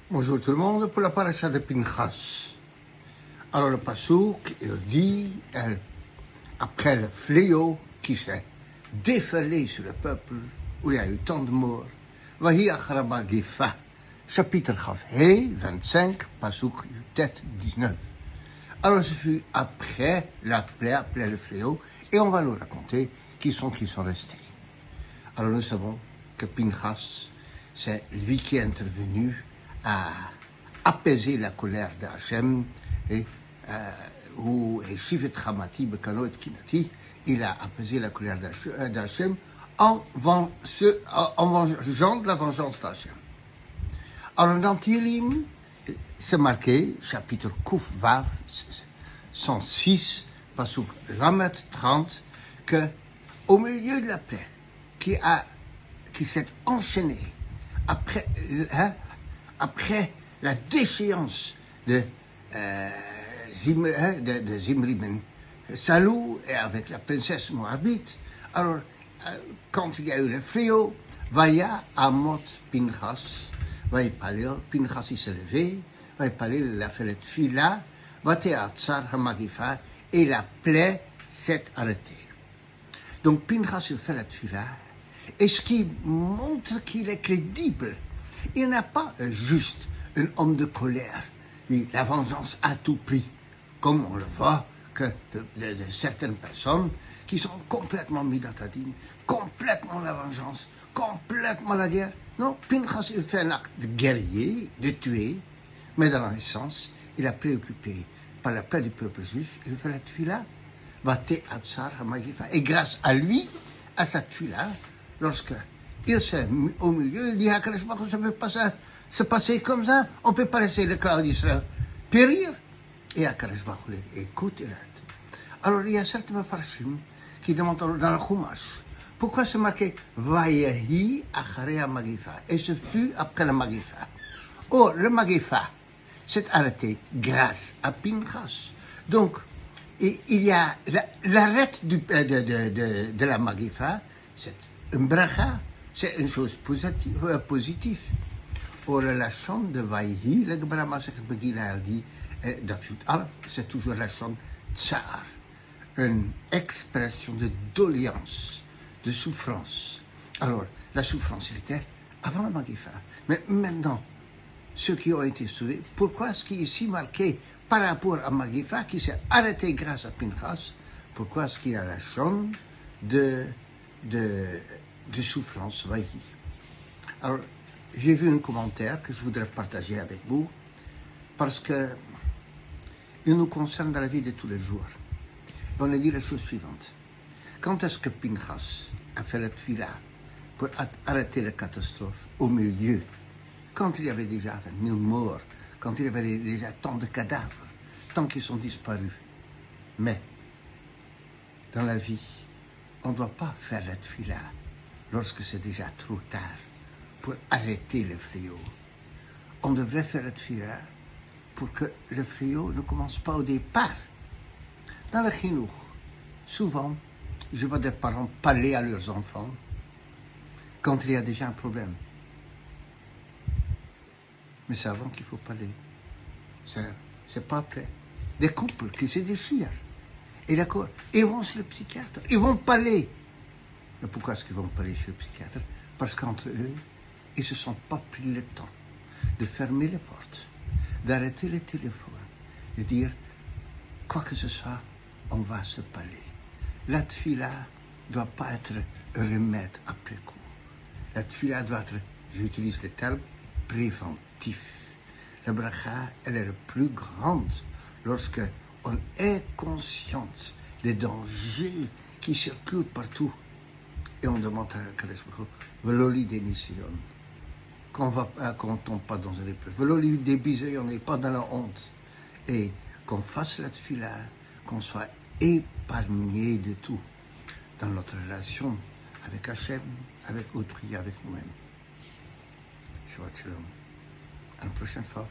Bonjour tout le monde pour la paracha de Pinchas. Alors le Passouk, il dit, après le fléau qui s'est déferlé sur le peuple, où il y a eu tant de morts, Vahi Acharaba Gefa, chapitre Chaf He, 25, Passouk Yutet 19. Alors ce fut après la plaie, après le fléau, et on va nous raconter qui sont restés. Alors nous savons que Pinchas, c'est lui qui est intervenu à apaiser la colère d'Hachem, et Shivet Hamati Bekano et Kinati, il a apaisé la colère d'Hachem en vengeant de la vengeance d'Hachem. Alors dans Tilim, c'est marqué, chapitre Kuf Vav, 106, Pasuk Lamet 30, que au milieu de la plaie, qui s'est enchaînée après la déchéance de Zimri ben Salou et avec la princesse Moabite. Alors, quand il y a eu le fléau, Vaya Amot Pinchas, Vaya Palil, Pinchas il s'est levé, Vaya Palil, il a fait le tfila, Vate Atzar Hamagifa, et la plaie s'est arrêtée. Donc Pinchas il fait la tfila, et ce qui montre qu'il est crédible. Il n'est pas juste un homme de colère, la vengeance à tout prix, comme on le voit que de certaines personnes qui sont complètement midatadines, complètement la vengeance, complètement la guerre. Non, Pinchas il fait un acte de guerrier, de tuer, mais dans l'essence, il est préoccupé par la plaie du peuple juif, il fait la tfila, Vate Atzar Hamagifa, et grâce à lui, à cette tfila, lorsque il s'est mis au milieu, il dit à Kadosh Baruch Hu, ça ne peut pas se passer comme ça, on ne peut pas laisser le clan d'Israël périr. Et à Kadosh Baruch Hu, écoute, il aide. Alors il y a certains Mefarshim qui demandent dans le Chumash, pourquoi c'est marqué Vayahi Acharea Magifa, et ce fut après la Magifa. Or, le Magifa s'est arrêté grâce à Pinchas. Donc, il y a l'arrêt de la Magifa, c'est une bracha, c'est une chose positive. Or, la chambre de Vaïhi, le Gemara Masechet Megillah dit, David Alf, c'est toujours la chambre tsar, une expression de doléance, de souffrance. Alors, la souffrance, elle était avant la Magifa. Mais maintenant, ceux qui ont été sauvés, pourquoi est-ce qu'il est ici marqué par rapport à Magifa qui s'est arrêté grâce à Pinchas, pourquoi est-ce qu'il y a la chambre de souffrance, Vaïhi? Alors, j'ai vu un commentaire que je voudrais partager avec vous, parce que il nous concerne dans la vie de tous les jours. On a dit la chose suivante. Quand est-ce que Pinchas a fait la tfila pour arrêter la catastrophe au milieu, quand il y avait déjà 20 000 morts, quand il y avait déjà tant de cadavres, tant qu'ils sont disparus? Mais, dans la vie, on ne doit pas faire la tfila lorsque c'est déjà trop tard pour arrêter le fléau. On devrait faire la tfila pour que le fléau ne commence pas au départ. Dans le chinour, souvent, je vois des parents parler à leurs enfants quand il y a déjà un problème. Mais c'est avant qu'il faut parler. C'est pas après. Des couples qui se déchirent. Et d'accord, ils vont chez le psychiatre, ils vont parler. Mais pourquoi est-ce qu'ils vont parler chez le psychiatre? Parce qu'entre eux, ils ne se sont pas pris le temps de fermer les portes, d'arrêter les téléphones, de dire, quoi que ce soit, on va se parler. La tfila ne doit pas être un remède après coup. La tfila doit être, j'utilise le terme, préventif. La bracha, elle est la plus grande lorsque on est conscient des dangers qui circulent partout. Et on demande à Kadosh Baruch Hu, Veloli des Nisayon, qu'on ne tombe pas dans une épreuve. Veloli des bisayon, on n'est pas dans la honte. Et qu'on fasse la tfila, qu'on soit épargné de tout dans notre relation avec Hachem, avec autrui, avec nous-mêmes. Shabbat Shalom. À la prochaine fois.